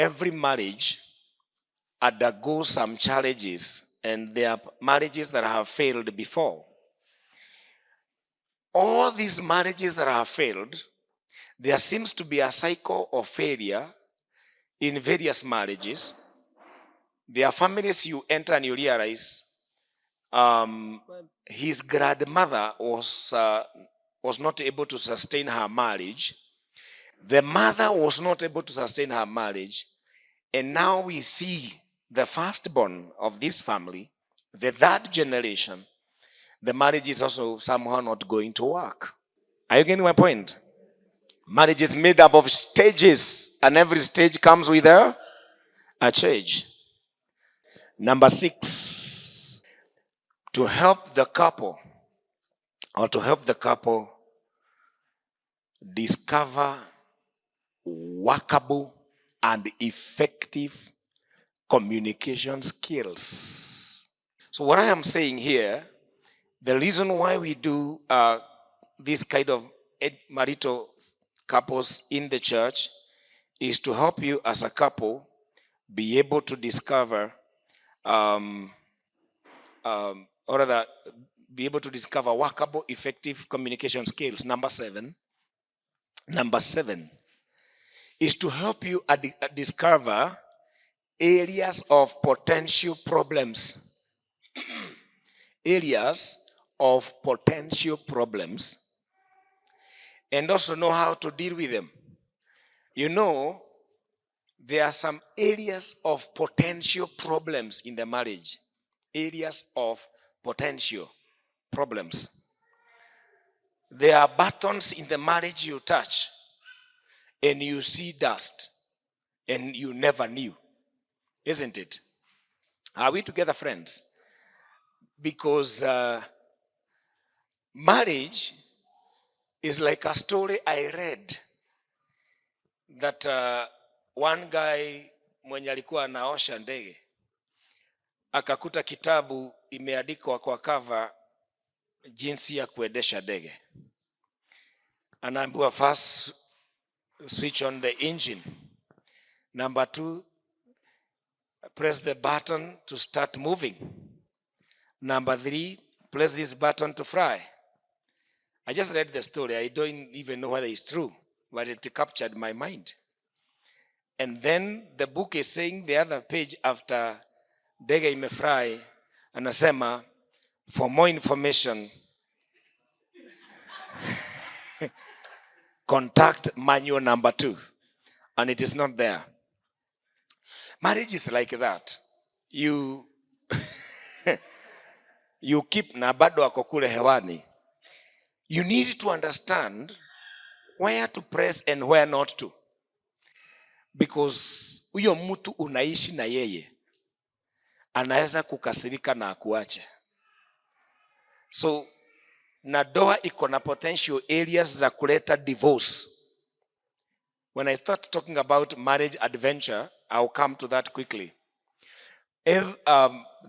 every marriage undergoes some challenges, and there are marriages that have failed before. All these marriages that have failed, there seems to be a cycle of failure in various marriages. There are families you enter and you realize his grandmother was not able to sustain her marriage. The mother was not able to sustain her marriage. And now we see the firstborn of this family, the third generation, the marriage is also somehow not going to work. Are you getting my point? Marriage is made up of stages, and every stage comes with a change. Number 6, to help the couple discover workable and effective communication skills. So what I am saying here, the reason why we do this kind of marital couples in the church is to help you as a couple be able to discover workable, effective communication skills. Number 7 is to help you discover areas of potential problems. Areas of potential problems, and also know how to deal with them. You know, there are some areas of potential problems in the marriage. Areas of potential problems. There are buttons in the marriage you touch and you see dust and you never knew. Isn't it? Are we together, friends? Because marriage is like a story I read that one guy mwenye alikuwa anaosha ndege akakuta kitabu imeandikwa kwa cover jinsi ya kuendesha ndege. Anaambiwa first switch on the engine. Number 2, press the button to start moving. Number 3, press this button to fly. I just read the story. I don't even know whether it's true, but it captured my mind. And then the book is saying the other page after ndege imefly, anasema for more information contact manual number 2, and it is not there. Marriage is like that. You keep na bado wako kule hewani. You need to understand where to press and where not to, because huyo mtu unaishi na yeye anaweza kukasirika na akuache. So na doa iko na potential areas za kuleta divorce. When I start talking about marriage adventure, I'll come to that quickly. If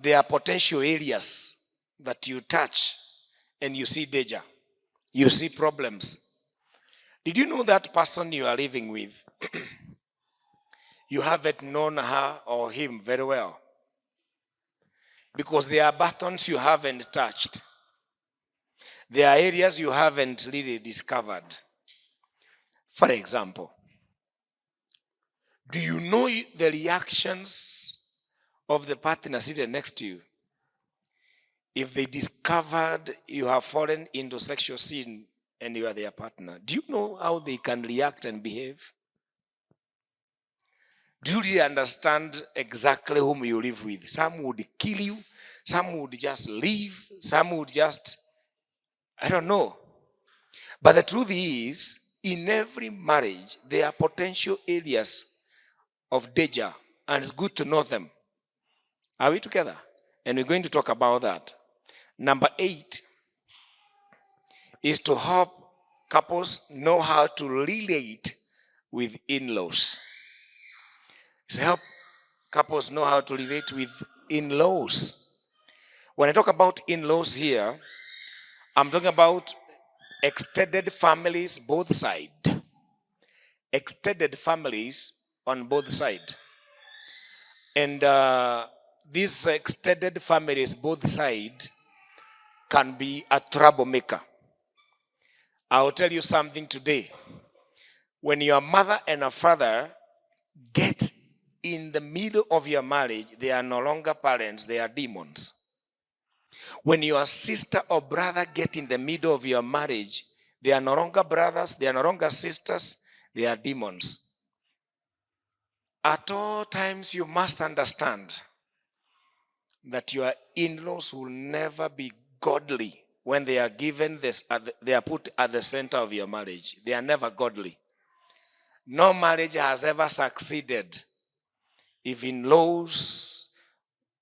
there are potential areas that you touch and you see danger, you see problems. Did you know that person you are living with, you haven't known her or him very well? Because there are buttons you haven't touched. There are areas you haven't really discovered. For example, do you know the reactions of the partner sitting next to you if they discovered you have fallen into sexual sin and you are their partner? Do you know how they can react and behave? Do you really understand exactly whom you live with? Some would kill you, some would just leave, some would just, I don't know. But the truth is, in every marriage, there are potential areas of danger, and it's good to know them. Are we together? And we're going to talk about that. Number 8 is to help couples know how to relate with in-laws. It's help couples know how to relate with in-laws. When I talk about in-laws here, I'm talking about extended families both sides. Extended families on both sides. And these extended families, both sides, can be a troublemaker. I'll tell you something today. When your mother and a father get in the middle of your marriage, they are no longer parents, they are demons. When your sister or brother get in the middle of your marriage, they are no longer brothers, they are no longer sisters, they are demons. At all times, you must understand that your in-laws will never be godly when they are given this, they are put at the center of your marriage. They are never godly. No marriage has ever succeeded if in-laws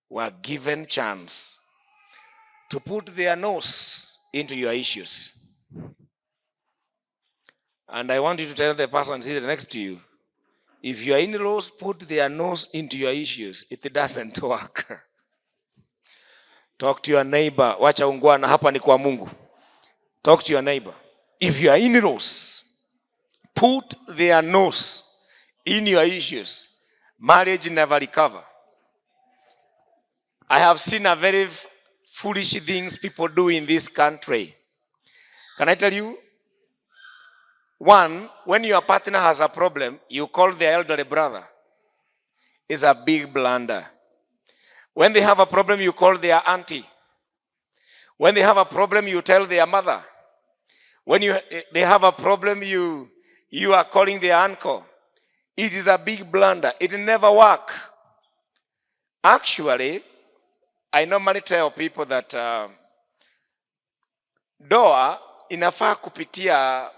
were given chance to put their nose into your issues. And I want you to tell the person sitting next to you, if your in-laws put their nose into your issues, it doesn't work. Talk to your neighbor. Wacha ungwana, hapa ni kwa Mungu. Talk to your neighbor. If your in-laws put their nose in your issues, marriage never recover. I have seen a very foolish things people do in this country. Can I tell you? One, when your partner has a problem, you call the elderly brother. It's a big blunder. When they have a problem, you call their auntie. When they have a problem, you tell their mother. When they have a problem, you are calling their uncle. It is a big blunder. It never works. Actually, I normally tell people that doa inafaa kupitia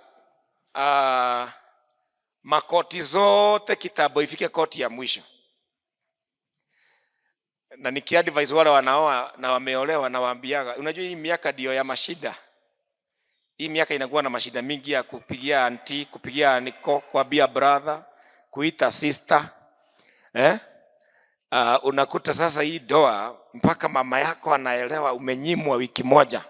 makoti zote kitambo ifike koti ya mwisho. Na nikiadvise wale wanaoa na wameolewa na waambiaga, unajua hii miaka ndio ya mashida. Hii miaka inakuwa na mashida mingi ya kupigia auntie, kupigia niko, kuambia brother, kuita sister. Unakuta sasa hii doa mpaka mama yako anaelewa umenyimwa wiki moja.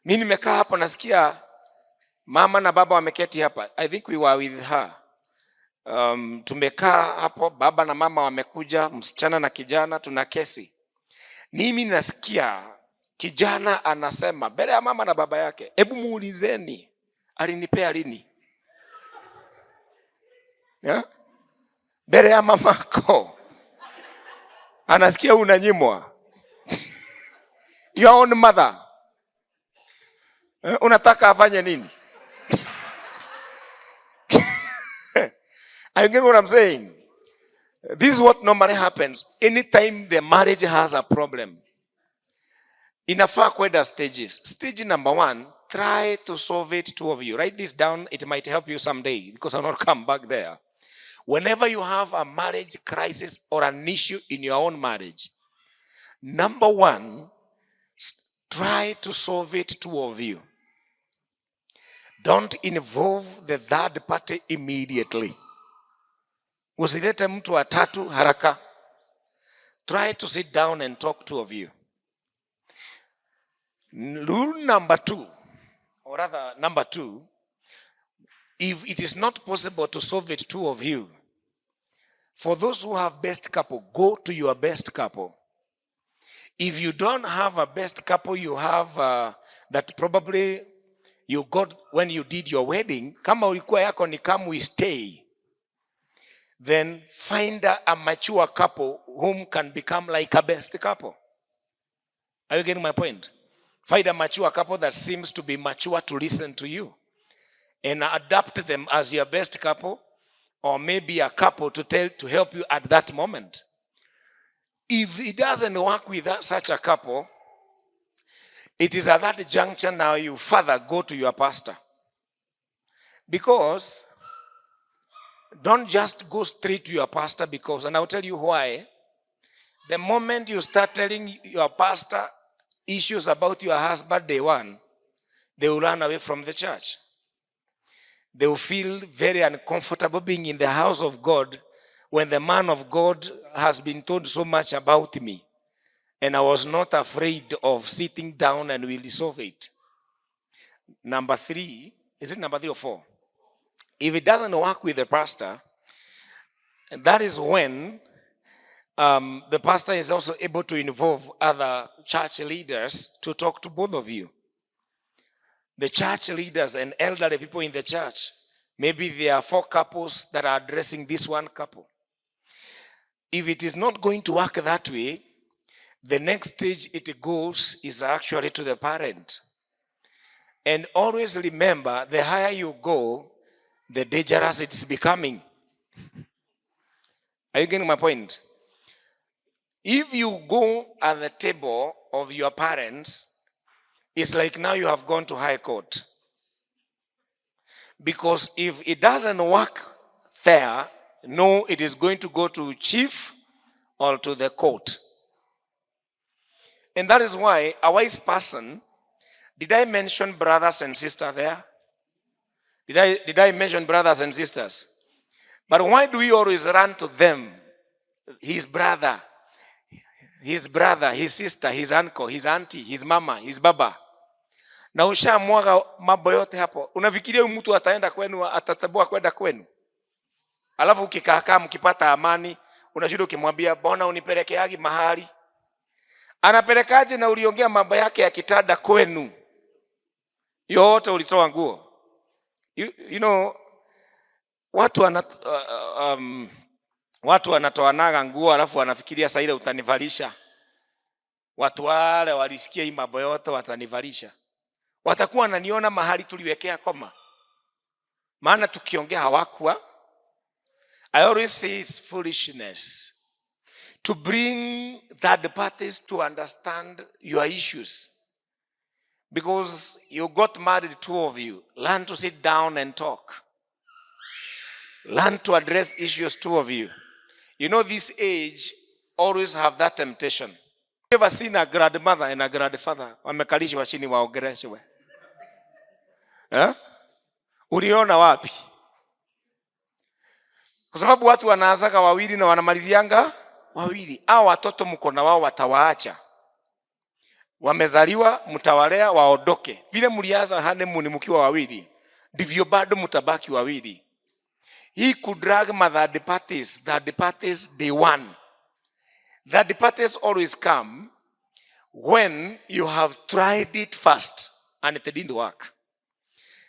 Mimi nimekaa hapa nasikia mama na baba wameketi hapa. I think we were with her. Tumekaa hapo, baba na mama wamekuja, msichana na kijana, tuna kesi. Mimi nasikia kijana anasema mbele ya mama na baba yake, hebu muulizeni alinipea lini? Mbele ya mamako anasikia unanyimwa. Your own mother. Unataka afanye nini? I get what I'm saying. This is what normally happens anytime the marriage has a problem. Inafaa kwenda stages. Stage number 1, try to solve it, two of you. Write this down. It might help you someday because I'll not come back there. Whenever you have a marriage crisis or an issue in your own marriage, number 1, try to solve it, two of you. Don't involve the third party immediately. Usilete mtu wa tatu haraka. Try to sit down and talk, two of you. Rule number 2, or rather number 2, if it is not possible to solve it, two of you, for those who have best couple, go to your best couple. If you don't have a best couple, you have that probably you got when you did your wedding, kama ulikuwa yako ni come we stay, then find a mature couple whom can become like a best couple. Are you getting my point? Find a mature couple that seems to be mature to listen to you and adapt them as your best couple, or maybe a couple to help you at that moment. If it doesn't work with such a couple, it is at that juncture now you further go to your pastor. Because don't just go straight to your pastor, because, and I'll tell you why. The moment you start telling your pastor issues about your husband, day one, they will run away from the church. They will feel very uncomfortable being in the house of God when the man of God has been told so much about me. And I was not afraid of sitting down and we'll resolve it. Number 3, is it number 3 or 4? If it doesn't work with the pastor, that is when the pastor is also able to involve other church leaders to talk to both of you. The church leaders and elderly people in the church, maybe there are 4 couples that are addressing this one couple. If it is not going to work that way, the next stage it goes is actually to the parent. And always remember, the higher you go, the dangerous it is becoming. Are you getting my point? If you go at the table of your parents, it's like now you have gone to high court. Because if it doesn't work there, no, it is going to go to chief or to the court. And that is why a wise person, did I mention brothers and sisters there? Did I mention brothers and sisters? But why do we always run to them? His brother, his sister, his uncle, his auntie, his mama, his baba. Na ushamwaga mambo yote hapo. Unafikiria mtu ataenda kwenu, atatabua kwenda kwenu? Alafu ukikaa mkipata amani, unashinda ukimwambia bona unipelekeagi mahali. Anapelekaje na uliongea mambo yake ya kitanda kwenu? Yote ulitoa nguo. You know, watu wanatoanaga nguo alafu wanafikiria sasa ile utanivalisha. Watu wale walisikia hii mambo yote watanivalisha. Watakuwa wananiona mahali tuliwekea koma. Maana tukiongea hawakuwa. I always say it's foolishness to bring third parties to understand your issues. Because you got married, 2 of you. Learn to sit down and talk. Learn to address issues, 2 of you. You know, this age always have that temptation. You ever seen a grandmother and a grandfather wamekalishwa chini waongeleshwe? Uliona wapi? Kwa sababu watu wanaanzaga wawili na wanamalizianga wawili. Hao watoto mko na wao watawaacha. Wamezaliwa, mtawalea, waondoke. Vile mlianza honeymoon mkiwa wawili, ndivyo bado mtabaki wawili. He could drag third parties day one. Third parties always come when you have tried it first and it didn't work.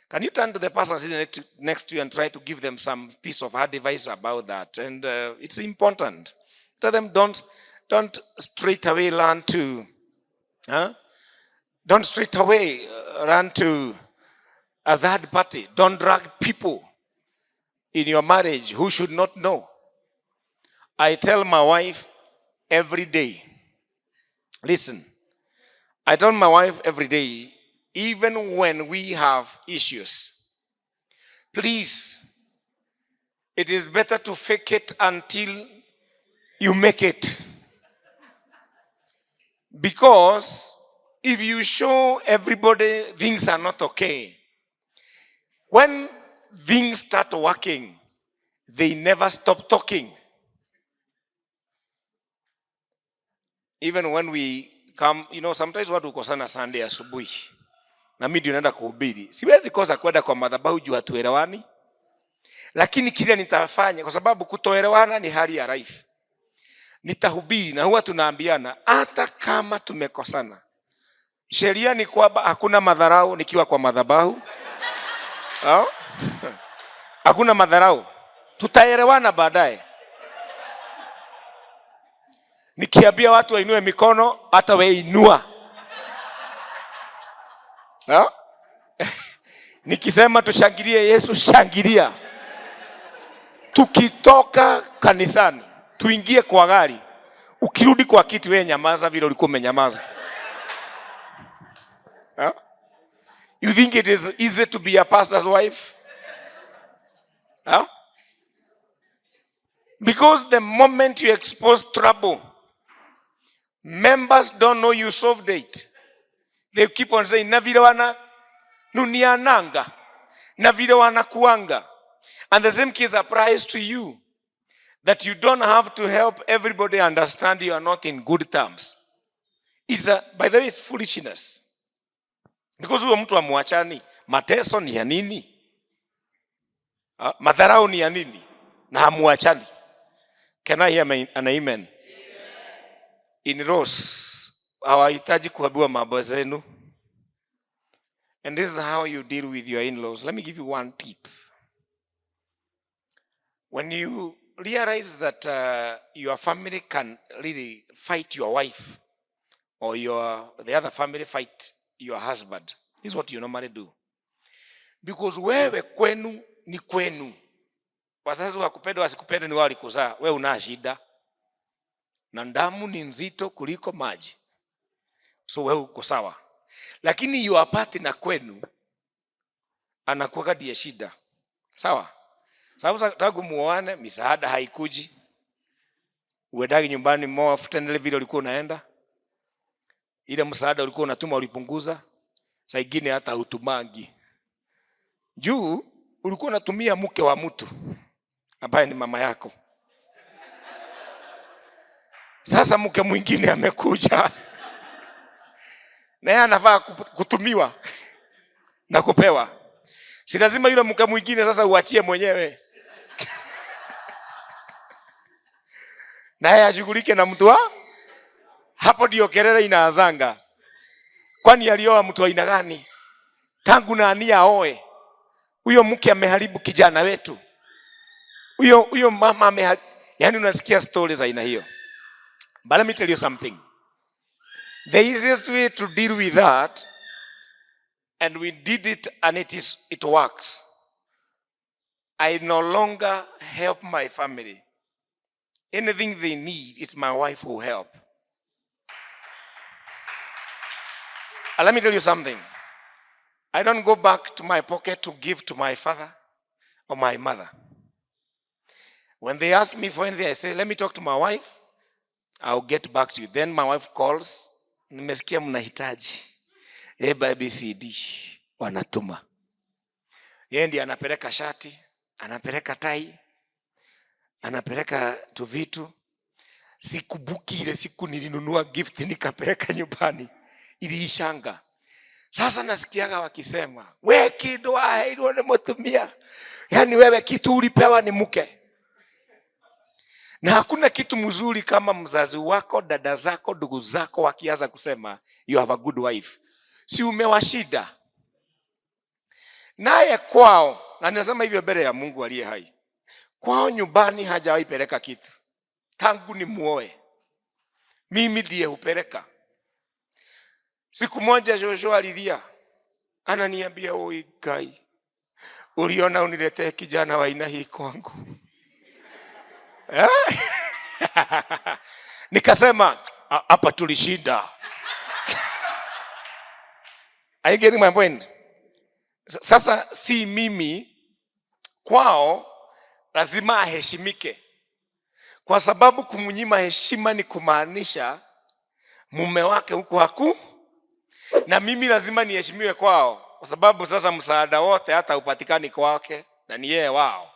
Can you turn to the person sitting next to you and try to give them some piece of advice about that? And it's important. Tell them don't straight away learn to, don't straight away run to a third party. Don't drag people in your marriage who should not know. I tell my wife every day, listen, I tell my wife every day, even when we have issues, please, it is better to fake it until you make it. Because if you show everybody things are not okay, when things start working, they never stop talking. Even when we come, you know, sometimes watu ukosana Sunday asubuhi. Na mimi ndio naenda kuhubiri. Siwezi kosa kwenda kwa madhabahu juu hatuelewani. Lakini kile nitafanya kwa sababu kutoelewana ni hali ya life. Nitahubiri na huwa tunaambiana hata kama tumekosana. Sheria ni kwamba hakuna madharau nikiwa kwa madhabahu. Hakuna madharau. Tutaelewana baadaye. Nikiambia watu wainue mikono, hata wewe inua. Nikisema tushangilie Yesu, shangilia. Tukitoka kanisani, tuingie kwa gari. Ukirudi kwa kiti wewe nyamaza vile ulikuwa umenyamaza. You think it is easy to be a pastor's wife? Because the moment you expose trouble, members don't know you solved it. They keep on saying, na vile wana nuniananga, na vile wana kuanga. And the same case applies to you. That you don't have to help everybody understand you are not in good terms. By the way, it's foolishness. Because huyo mtu amuachani, mateso ni ya nini? Madharau ni ya nini? Na hamuachani. Can I hear an amen? In-laws hawahitaji kuambiwa mambo zenu. And this is how you deal with your in-laws. Let me give you one tip. When you realize that your family can really fight your wife, or the other family fight your husband, this is what you normally do. Because wewe kwenu ni kwenu. Wazazi wakupenda wasikupenda ni wao walikuzaa. Wewe una shida. Na damu ni nzito kuliko maji. So wewe uko sawa. Lakini your partner kwenu anakuwa ndiye shida. Sawa? Sababu tangu muoane misaada haikuji. Uendagi nyumbani more often ile vile ulikuwa unaenda. Ile msaada ulikuwa unatuma ulipunguza. Saa ingine hata hutumangi. Juu ulikuwa unatumia mke wa mtu ambaye ni mama yako. Sasa mke mwingine amekuja. Na yeye anafaa kutumiwa na kupewa. Si lazima yule mke mwingine sasa uachie mwenyewe. Na yeye ashughulike na mtu wa hapo ndio kelele inaanzanga. Kwani alioa mtu wa aina gani? Tangu na ania aoe. Huyo mke ameharibu kijana wetu. Huyo mama ameharibu. Yaani unasikia stories aina hiyo. But let me tell you something. The easiest way to deal with that, and we did it and it works. I no longer help my family. Anything they need, it's my wife who help. And let me tell you something. I don't go back to my pocket to give to my father or my mother. When they ask me for anything, I say, let me talk to my wife. I'll get back to you. Then my wife calls. Nimesikia mnahitaji. ABCD wanatuma. Yeye ndiye anapeleka shati, anapeleka tai, anapeleka tu vitu. Sikubuki ile siku nilinunua gift nikapeleka nyumbani. Iliishanga. Sasa nasikiaga wakisema, wewe kido hilo nimetumia. Yaani wewe kitu ulipewa ni mke. Na hakuna kitu mzuri kama mzazi wako, dada zako, ndugu zako wakianza kusema you have a good wife. Si umewashida. Naye kwao, na ninasema hivyo mbele ya Mungu aliye hai. Kwao nyumbani hajawahi peleka kitu. Tangu ni muoe. Mimi ndiye hupeleka. Siku moja Joshua alilia. Ananiambia oi Kai. Uliona uniletee kijana wa aina hii kwangu. Nikasema hapa tulishinda. Are you getting my point? Sasa si mimi kwao lazima aheshimike. Kwa sababu kumnyima heshima ni kumaanisha mume wake huko haku. Na mimi lazima niheshimiwe kwao. Kwa sababu sasa msaada wote hata upatikani kwake na ni yeye wao.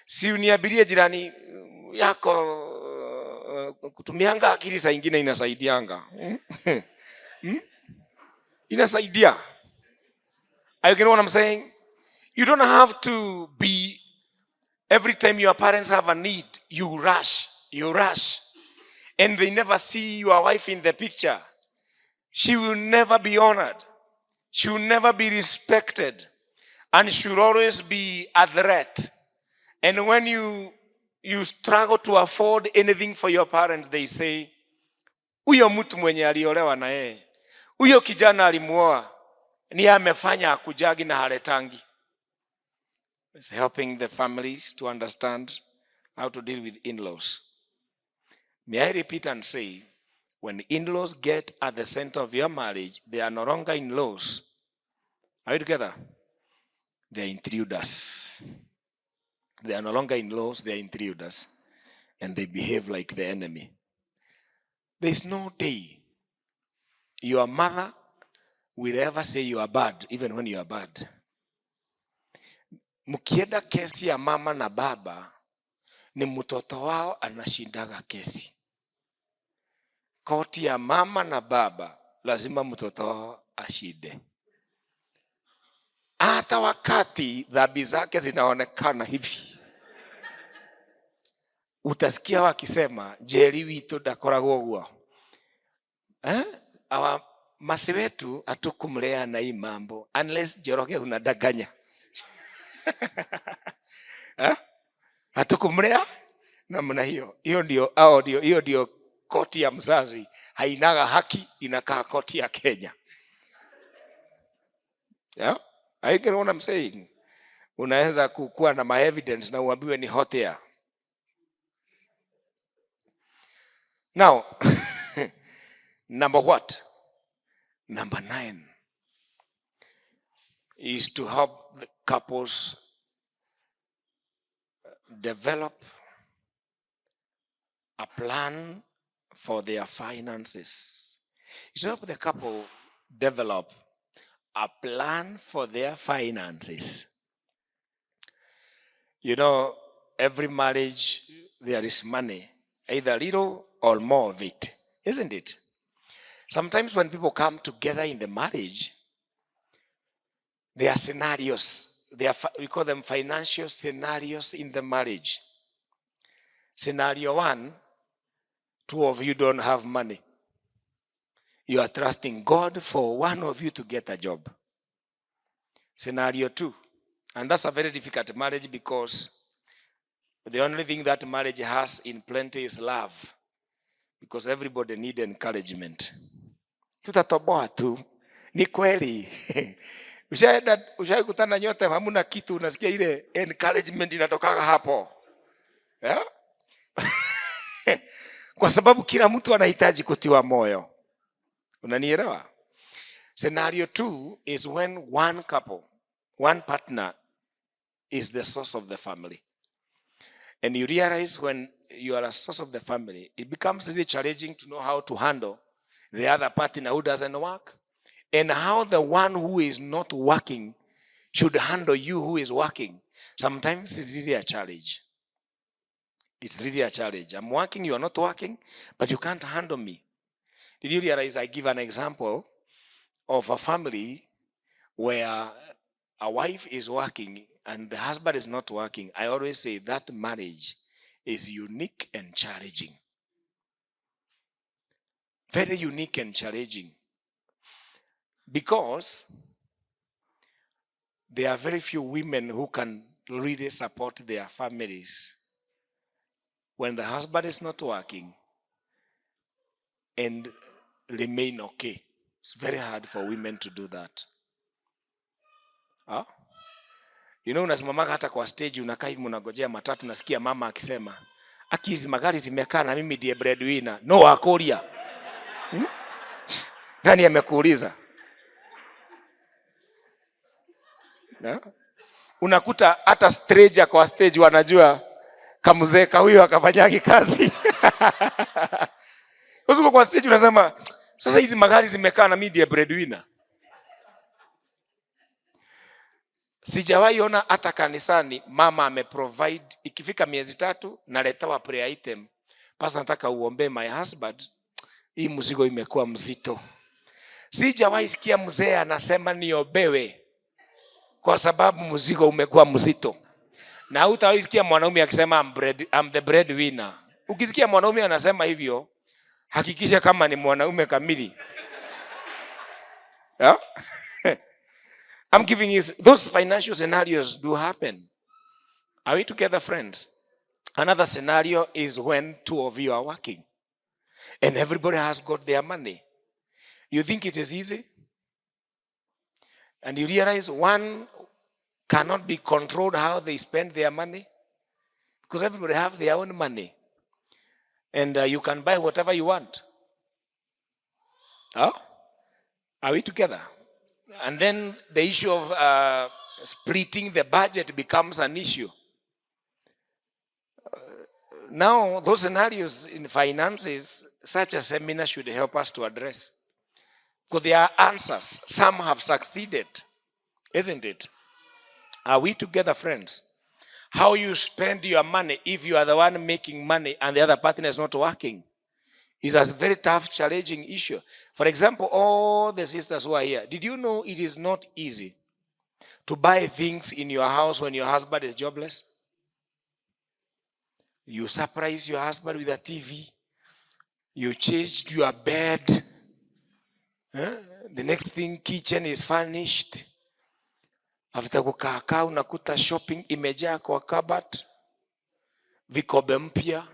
Si uniabirie jirani yako kutumianga akili saa nyingine inasaidianga. Inasaidia. You know what I'm saying? You don't have to be, every time your parents have a need, you rush. And they never see your wife in the picture. She will never be honored. She will never be respected. And she will always be a threat. And when you struggle to afford anything for your parents, they say, huyo mtu mwenye aliolewa na yeye, huyo kijana alimuoa, ni amefanya akujagi na haletangi. It's helping the families to understand how to deal with in-laws. May I repeat and say, when in-laws get at the center of your marriage, they are no longer in-laws. Are you together? They are intruders. They are no longer in-laws, they are intruders. And they behave like the enemy. There is no day your mother will ever say you are bad, even when you are bad. Mkienda kesi ya mama na baba, ni mtoto wao anashindaga kesi. Koti ya mama na baba, lazima mtoto wao ashinde. hata wakati dhambi zake zinaonekana hivi, utasikia wakisema Njeri witũ ndakoragwo ũguo. Masi wetu hatukumlea na hii mambo unless Njoroge unadanganya. Hatukumlea namna hiyo. Hiyo ndio koti ya mzazi, hainaga haki, inakaa koti ya Kenya. Yeah? I get what I'm saying. Unaweza kukuwa na my evidence na uambiwe ni hot air. Now, number what? Number 9 is to help the couples develop a plan for their finances. Is to help the couple develop a plan for their finances. You know, every marriage, there is money, either little or more of it, isn't it? Sometimes when people come together in the marriage, there are scenarios. We call them financial scenarios in the marriage. Scenario 1, 2 of you don't have money. You are trusting God for one of you to get a job. Scenario 2, and that's a very difficult marriage because the only thing that marriage has in plenty is love, because everybody needs encouragement. Tutatoboa tu. Ni kweli. Ushaikutana nyote hamuna kitu, unasikia ile encouragement inatoka hapo. Yeah? Kwa sababu kila mtu anahitaji kutiwa moyo. Unanielewa? Scenario 2 is when one couple, one partner is the source of the family. And you realize when you are a source of the family, it becomes really challenging to know how to handle the other partner who doesn't work, and how the one who is not working should handle you who is working. Sometimes it's really a challenge. It's really a challenge. I'm working, you are not working, but you can't handle me. Did you realize I give an example of a family where a wife is working and the husband is not working? I always say that marriage is unique and challenging. Very unique and challenging. Because there are very few women who can really support their families when the husband is not working and remain okay. It's very hard for women to do that. Huh? You know, unasimamaka hata kwa stage unakaa hivi unangojea matatu, nasikia mama akisema, "Akizi magari zimekaa na mimi ndiye breadwinner." No akoria. Nani amekuuliza? No? Unakuta hata stranger kwa stage wanajua kamuzeka huyo akafanyaki kazi. Kwa stage unasema, sasa hizi magari zimekaa na mimi ndiye breadwinner. Sijawahi ona hata kanisani mama ameprovide, ikifika miezi 3 naletewa prayer item. Pastor, nataka uombe my husband, hii mzigo imekuwa mzito. Sijawahi sikia mzee anasema niobewe kwa sababu mzigo umekuwa mzito. Na hutawahi sikia mwanaume akisema I'm the breadwinner. Ukisikia mwanaume anasema hivyo, hakikisha kama ni mwanaume kamili. Yeah? I'm giving you those financial scenarios do happen. Are we together, friends? Another scenario is when 2 of you are working and everybody has got their money. You think it is easy? And you realize one cannot be controlled how they spend their money, because everybody have their own money. And you can buy whatever you want. Oh? Are we together? And then the issue of splitting the budget becomes an issue. Now, those scenarios in finances, such a seminar should help us to address. Because there are answers. Some have succeeded, isn't it? Are we together, friends? How you spend your money if you are the one making money and the other partner is not working is a very tough, challenging issue. For example, all the sisters who are here, did you know it is not easy to buy things in your house when your husband is jobless? You surprise your husband with a TV. You changed your bed. The next thing, kitchen is furnished. After kukaa unakuta shopping imejaa kwa kabat. Vikombe mpya.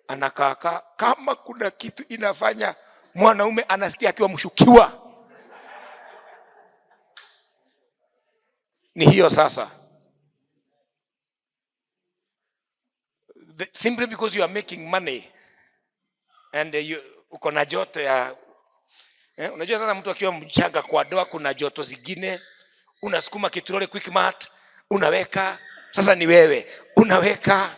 Anakaa kama kuna kitu inafanya mwanaume anasikia akiwa mshukiwa. Ni hiyo sasa. Simply because you are making money and uko na joto ya unajua sasa mtu akiwa mchanga kwa doa kuna joto zingine, unasukuma kitrole quick mart, unaweka, sasa ni wewe, unaweka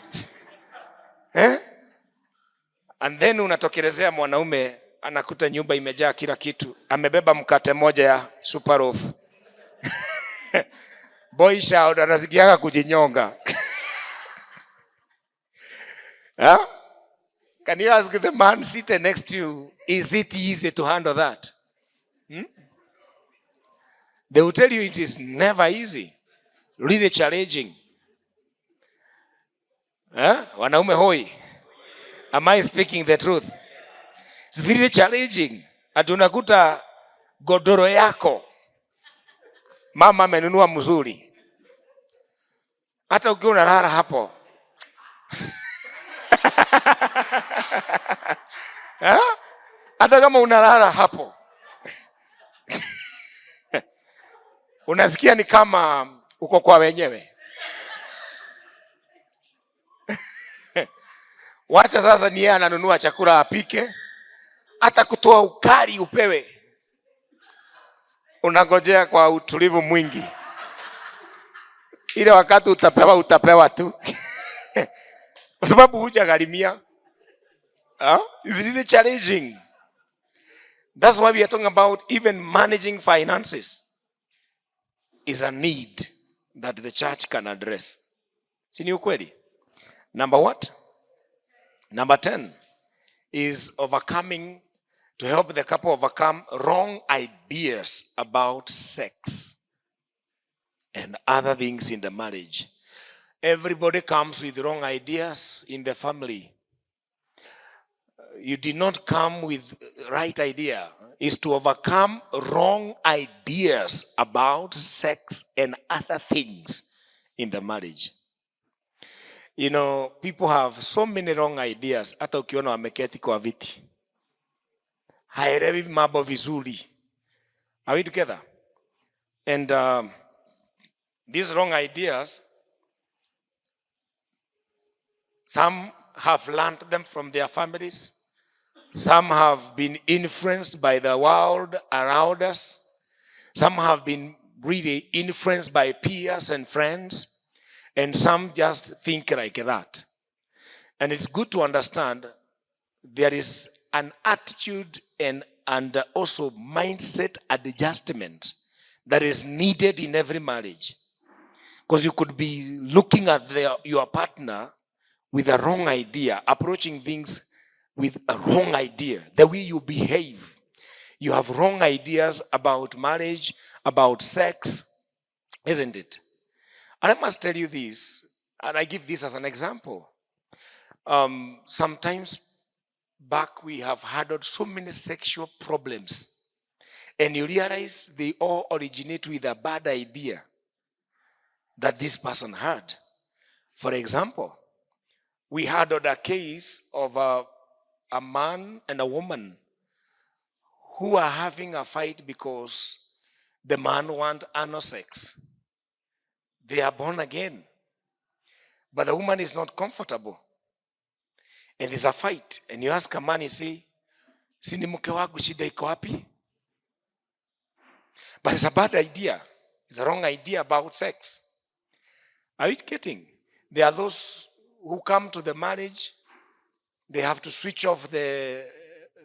and then unatokelezea mwanaume anakuta nyumba imejaa kila kitu, amebeba mkate moja ya super loaf. Boy shout anasikiaga kujinyonga. Can you ask the man sitting next to you, is it easy to handle that? They will tell you it is never easy. Really challenging. Wanaume hoi. Am I speaking the truth? It's really challenging. Atunakuta godoro yako mama amenunua mzuri. Hata ukiwa unalala hapo. Hata kama unalala hapo. Unasikia ni kama uko kwa wenyewe. Wacha sasa ni yeye ananunua chakula apike. Hata kutoa ukali upewe. Unangojea kwa utulivu mwingi. Ile wakati utapewa tu. Kwa sababu hujagharimia. It's really challenging. That's why we are talking about even managing finances is a need that the church can address. Si ni ukweli? Number what? Number 10 is overcoming, to help the couple overcome wrong ideas about sex and other things in the marriage. Everybody comes with wrong ideas in the family. You did not come with right idea. Is to overcome wrong ideas about sex and other things in the marriage. You know, people have so many wrong ideas. Hata ukiona wameketi kwa viti. Haelewi mambo vizuri. Are we together? And these wrong ideas, some have learned them from their families. Some have been influenced by the world around us. Some have been really influenced by peers and friends. And some just think like that. And it's good to understand there is an attitude and also mindset adjustment that is needed in every marriage. Because you could be looking at your partner with a wrong idea, approaching things with a wrong idea, the way you behave. You have wrong ideas about marriage, about sex, isn't it? And I must tell you this, and I give this as an example. Sometimes back we have handled so many sexual problems, and you realize they all originate with a bad idea that this person had. For example, we handled a case of a man and a woman who are having a fight because the man wants anal sex. They are born again, but the woman is not comfortable. And there's a fight. And you ask a man, you say, "Sini mke wangu shida iko wapi?" But it's a bad idea. It's a wrong idea about sex. Are you getting? There are those who come to the marriage, they have to switch off the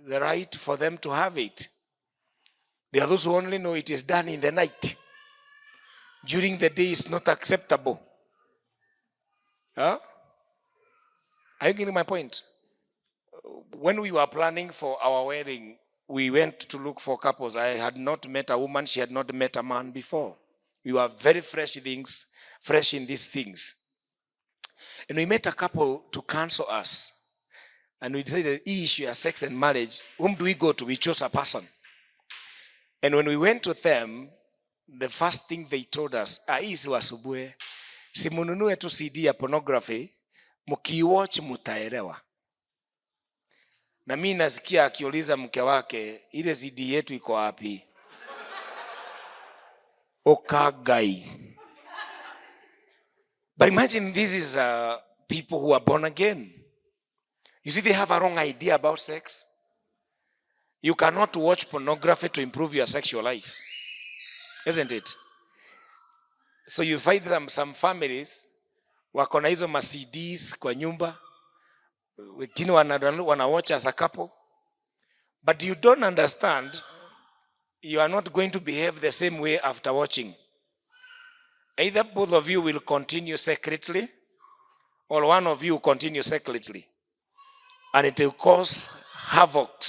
right for them to have it. There are those who only know it is done in the night. During the day is not acceptable. Are you getting my point? When we were planning for our wedding, we went to look for couples. I had not met a woman, she had not met a man before. We were very fresh in these things. And we met a couple to counsel us. And we decided, the issue of sex and marriage, whom do we go to? We chose a person. And when we went to them, the first thing they told us, isi wasubue, simununue tu CD ya pornography, mkiwatch mutaelewa. Na mimi nasikia akiuliza mke wake, ile CD yetu iko wapi? Okagai. But imagine this is people who are born again. You see, they have a wrong idea about sex. You cannot watch pornography to improve your sexual life. Isn't it? So you find some families wako na hizo ma-CDs kwa nyumba. Wengine wana watch as a couple. But you don't understand, you are not going to behave the same way after watching. Either both of you will continue secretly, or one of you will continue secretly. And it will cause havoc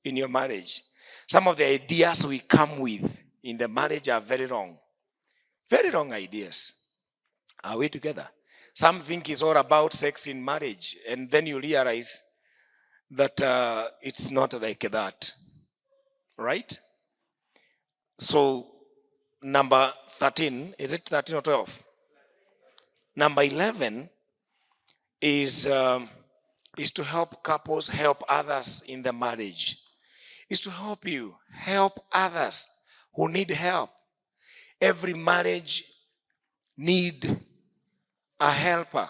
in your marriage. Some of the ideas we come with in the marriage are very wrong. Very wrong ideas. Are we together? Some think it's all about sex in marriage, and then you realize that it's not like that. Right? So, number 13, is it 13 or 12? Number 11 is to help couples help others in the marriage. Is to help you help others who need help. Every marriage need a helper.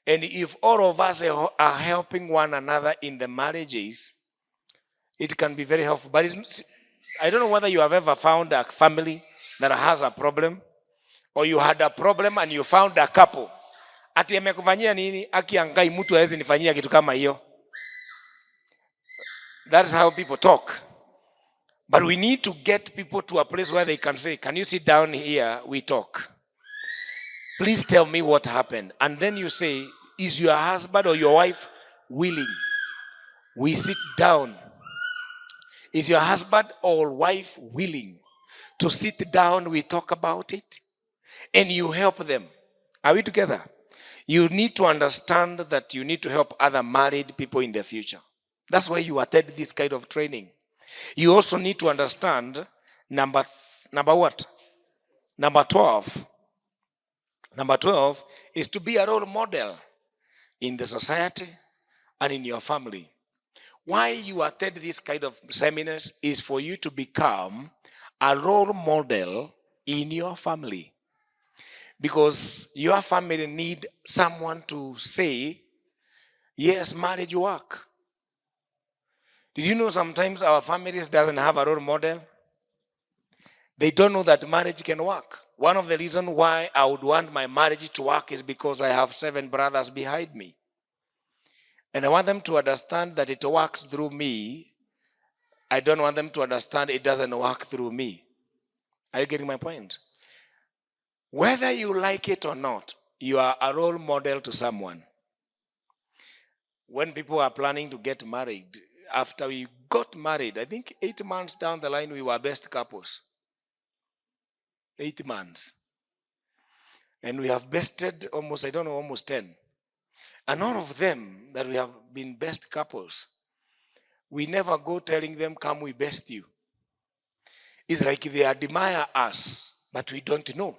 And if all of us are helping one another in the marriages, it can be very helpful. But I don't know whether you have ever found a family that has a problem, or you had a problem and you found a couple. Ati amekufanyia nini? Aki angai mtu hawezi nifanyia kitu kama hiyo. That's how people talk. But we need to get people to a place where they can say, can you sit down here? We talk. Please tell me what happened. And then you say, is your husband or your wife willing? We sit down. Is your husband or wife willing to sit down? We talk about it. And you help them. Are we together? You need to understand that you need to help other married people in the future. That's why you attend this kind of training. You also need to understand number what? Number 12. Number 12 is to be a role model in the society and in your family. Why you attend this kind of seminars is for you to become a role model in your family. Because your family need someone to say, yes, marriage work. Did you know sometimes our families doesn't have a role model? They don't know that marriage can work. One of the reasons why I would want my marriage to work is because I have 7 brothers behind me. And I want them to understand that it works through me. I don't want them to understand it doesn't work through me. Are you getting my point? Whether you like it or not, you are a role model to someone. When people are planning to get married, after we got married, I think 8 months down the line, we were best couples. 8 months. And we have bested almost 10. And all of them that we have been best couples, we never go telling them, come, we best you. It's like they admire us, but we don't know.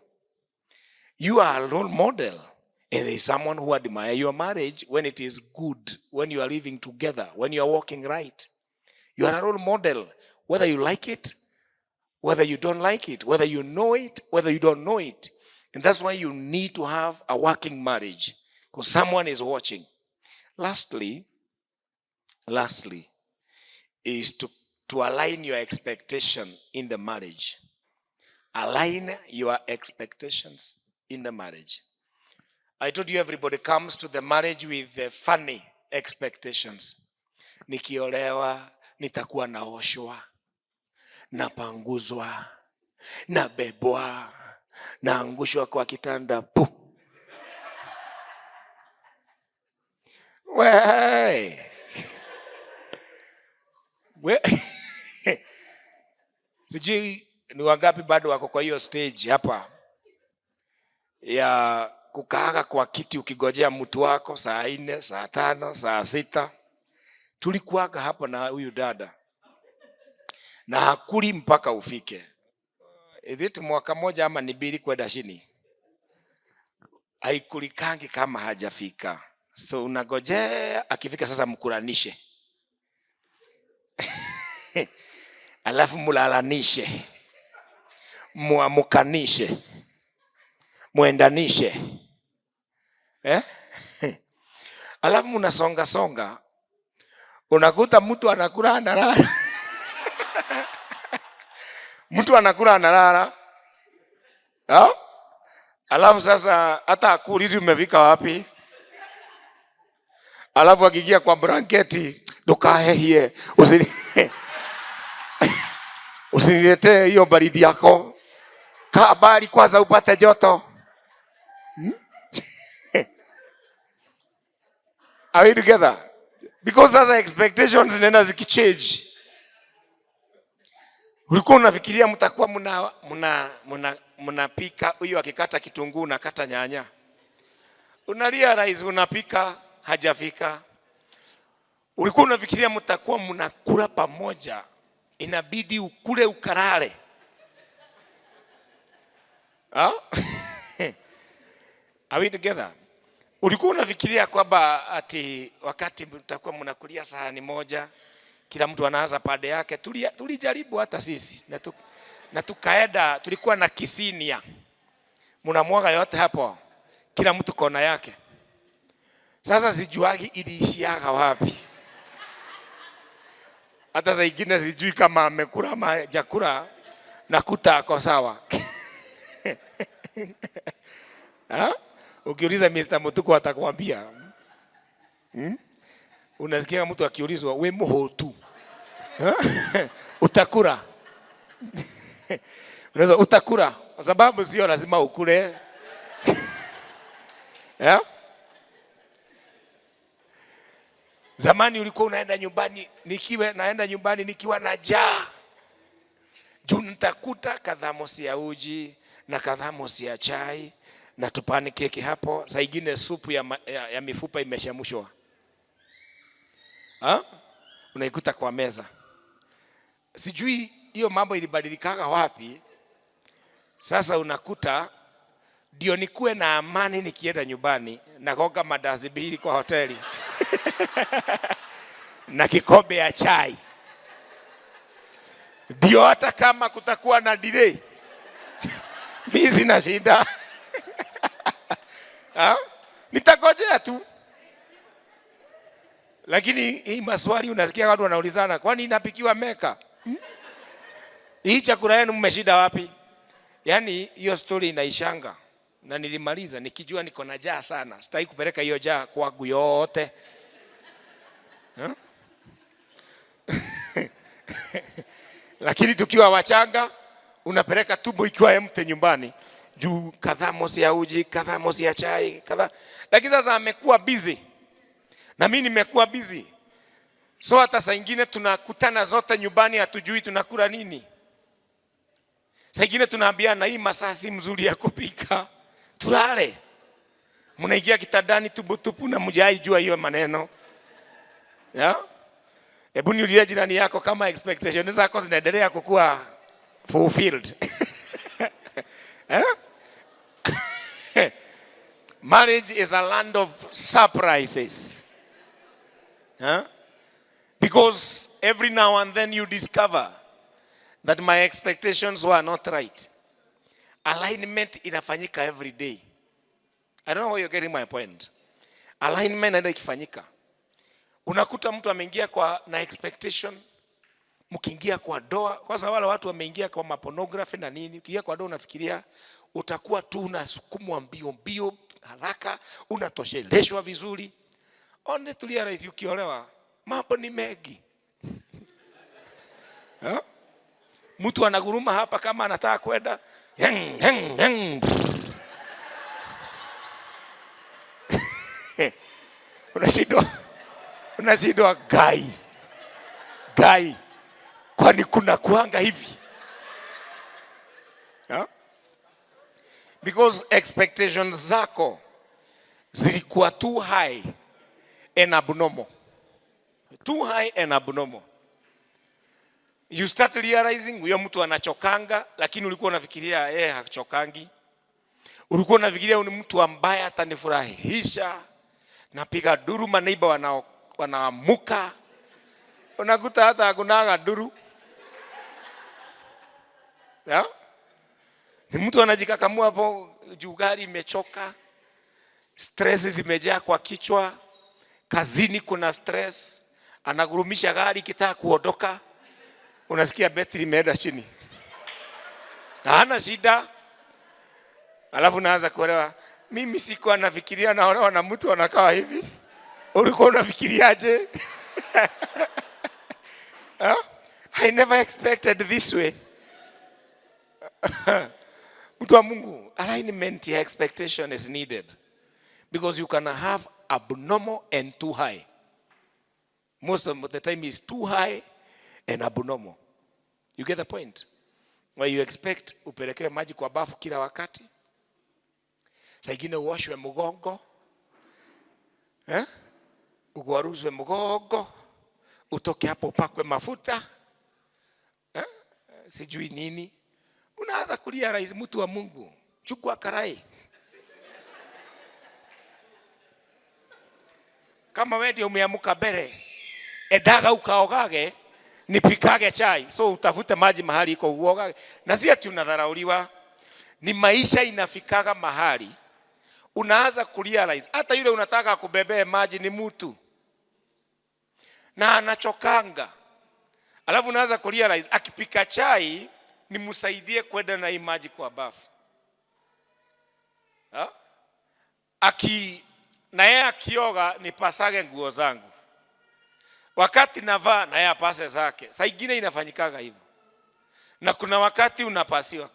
You are a role model. And there is someone who admires your marriage when it is good, when you are living together, when you are walking right. You are a role model, whether you like it, whether you don't like it, whether you know it, whether you don't know it. And that's why you need to have a working marriage, because someone is watching. Lastly, is to align your expectation in the marriage. Align your expectations in the marriage. I told you everybody comes to the marriage with funny expectations. Nikiolewa, nitakuwa naoshwa, napanguzwa, nabebwa, naangushwa kwa kitanda. Puh. Sijui Ni wangapi bado wako kwa hiyo stage hapa ya kukaaga kwa kiti ukigojea mtu wako saa 4, saa 5, saa 6? Tulikuaga hapa na huyu dada na hakuli mpaka ufike. Idhiti mwaka moja ama ni 2 kwenda chini. Haikulikangi kama hajafika. So unagojea akifika sasa mkulanishe. Alafu mulalanishe. Muamukanishe. Muendanishe. Alafu munasonga songa. Unakuta mtu anakula analala. Mtu anakula analala. Alafu sasa hata akuulizi umefika wapi. Alafu akiingia kwa blanketi, ndukaehie, usiniletee hiyo baridi yako. Kaa bali kwanza upate joto. Are we together? Because sasa expectations zinaenda zikichange. Ulikuwa unafikiria mtakuwa mnapika huyo akikata kitunguu na kata nyanya. Unarealize unapika hajafika. Ulikuwa unafikiria mtakuwa mnakula pamoja, inabidi ukule ukarare. Are we together? Ulikuwa unafikiria kwamba ati wakati mtakuwa mnakulia sahani moja, kila mtu anaanza pande yake. Tulijaribu hata sisi na tukaenda, tulikuwa na kisinia. Mnamwaga yote hapo, kila mtu kona yake. Sasa sijuagi iliishiaga wapi. Hata saa ingine sijui kama amekula ama hajakula, nakuta ako sawa. Ukiuliza Mr. Mutuku atakwambia. Unasikia mtu akiulizwa we muhotu. Utakula. Unaweza utakula kwa sababu sio lazima ukule. Zamani ulikuwa unaenda nyumbani, naenda nyumbani nikiwa na njaa. Juu nitakuta kadhamosi ya uji na kadhamosi ya chai na tupani keki hapo, saa ingine supu ya mifupa imeshamushwa. Unaikuta kwa meza. Sijui hiyo mambo ilibadilikaga wapi. Sasa unakuta ndio nikuwe na amani nikienda nyumbani na koga madazi 2 kwa hoteli. Na kikombe ya chai. Ndio hata kama kutakuwa na delay. Mimi sina shida. Nitangojea tu. Lakini hii maswali unasikia watu wanaulizana, kwani inapikiwa Meka? Hii chakula yenu mmeshida wapi? Yaani hiyo story inaishanga. Na nilimaliza nikijua niko na njaa sana. Sitaki kupeleka hiyo njaa kwangu yote. Lakini tukiwa wachanga unapeleka tumbo ikiwa empty nyumbani. Juu kadhamosi ya uji, kadhamosi ya chai, Lakini sasa amekuwa busy. Na mimi nimekuwa busy. So hata saa ingine tunakutana zote nyumbani hatujui tunakula nini. Saa ingine tunaambiana hii masaa si mzuri ya kupika. Tulale. Mnaingia kitandani tupu na mjaijua hiyo maneno. Hebu niulize jirani yako kama expectations zako zinaendelea kukua fulfilled. Marriage is a land of surprises. Because every now and then you discover that my expectations were not right. Alignment inafanyika every day. I don't know how you're getting my point. Alignment inaenda ikifanyika. Unakuta mtu ameingia kwa na expectation, mkiingia kwa doa, kwa sababu wale watu wameingia kwa mapornography na nini, ukiingia kwa doa unafikiria utakuwa tu unasukumwa mbio haraka, unatosheleshwa vizuri. Only to realize ukiolewa mambo ni mengi. Mtu anaguruma hapa kama anataka kwenda. Unashindwa gai. Kwani kuna kuanga hivi? Because expectations zako zilikuwa too high and abnormal. Too high and abnormal. You start realizing huyo mtu anachokanga, lakini ulikuwa unafikiria hachokangi. Ulikuwa unafikiria ni mtu ambaye atanifurahisha. Napiga duru, maneiba wanaamuka. Unakuta hata hakunaga duru. Ya? Ni mtu anajikakamua hapo, juu gari imechoka. Stress zimejaa kwa kichwa. Kazini kuna stress. Anagurumisha gari kitaka kuondoka. Unasikia betri imeenda chini. Hana shida. Alafu naanza kuelewa, mimi sikuwa nafikiria naolewa na mtu anakaa hivi. Ulikuwa unafikiriaje? I never expected this way. Mtu wa Mungu, alignment ya expectation is needed. Because you can have abnormal and too high. Most of the time is too high and abnormal. You get the point? Where you expect upelekewe maji kwa bafu kila wakati. Saa ingine uoshwe mgongo. Ugwaruzwe mgongo. Utoke hapo upakwe mafuta. Sijui nini. Unaanza kulia rais, mtu wa Mungu. Chukua karai. Kama wewe ndio umeamuka mbele, edaga ukaogage, nipikage chai. So utafute maji mahali iko uogage. Na si ati unadharauliwa. Ni maisha inafikaga mahali. Unaanza kurealize hata yule unataka kubebea maji ni mtu. Na anachokanga. Alafu unaanza kurealize akipika chai nimsaidie kwenda na hii maji kwa bafu. Na yeye akioga nipasage nguo zangu. Wakati navaa na yeye apase zake. Saa ingine inafanyikaga hivyo. Na kuna wakati unapasiwa.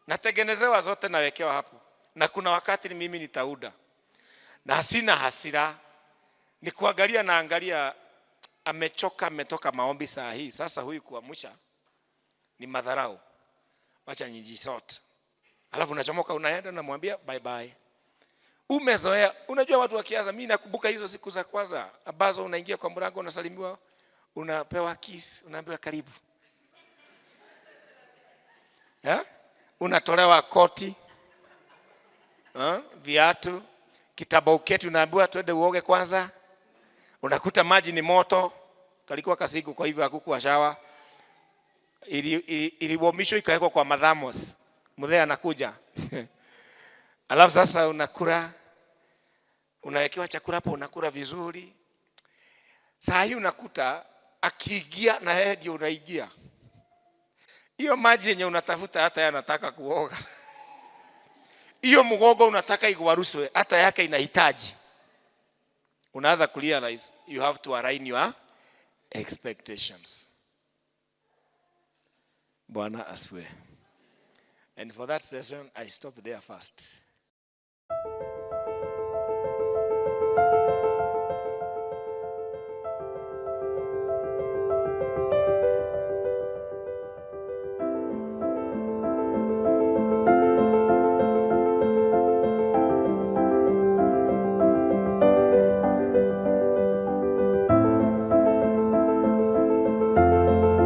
Natengenezewa zote nawekewa hapo. Na kuna wakati ni mimi nitauda. Na sina hasira. Ni kuangalia na angalia amechoka, ametoka maombi saa hii. Sasa huyu kuamsha ni madharau. Wacha nijisote. Alafu unachomoka unaenda unamwambia bye bye. Umezoea. Unajua watu wakianza, mimi nakumbuka hizo siku za kwanza ambazo unaingia kwa mlango unasalimiwa, unapewa kiss, unaambiwa karibu. Unatolewa koti. Viatu, kitambaa uketi, unaambiwa twende uoge kwanza. Unakuta maji ni moto, kalikuwa kasiku kwa hivyo hakukuwa shawa. Iliwomishwa ikawekwa kwa madhamos. Mzee anakuja. Alafu sasa unakula, unawekewa chakula hapo, unakula vizuri. Saa hii unakuta akiingia na yeye ndio unaingia. Hiyo maji yenye unatafuta hata yeye anataka kuoga. Hiyo mgogo unataka igwaruswe hata yake inahitaji. Unaanza kurealize you have to align your expectations. Bwana asifiwe. And for that session I stop there first.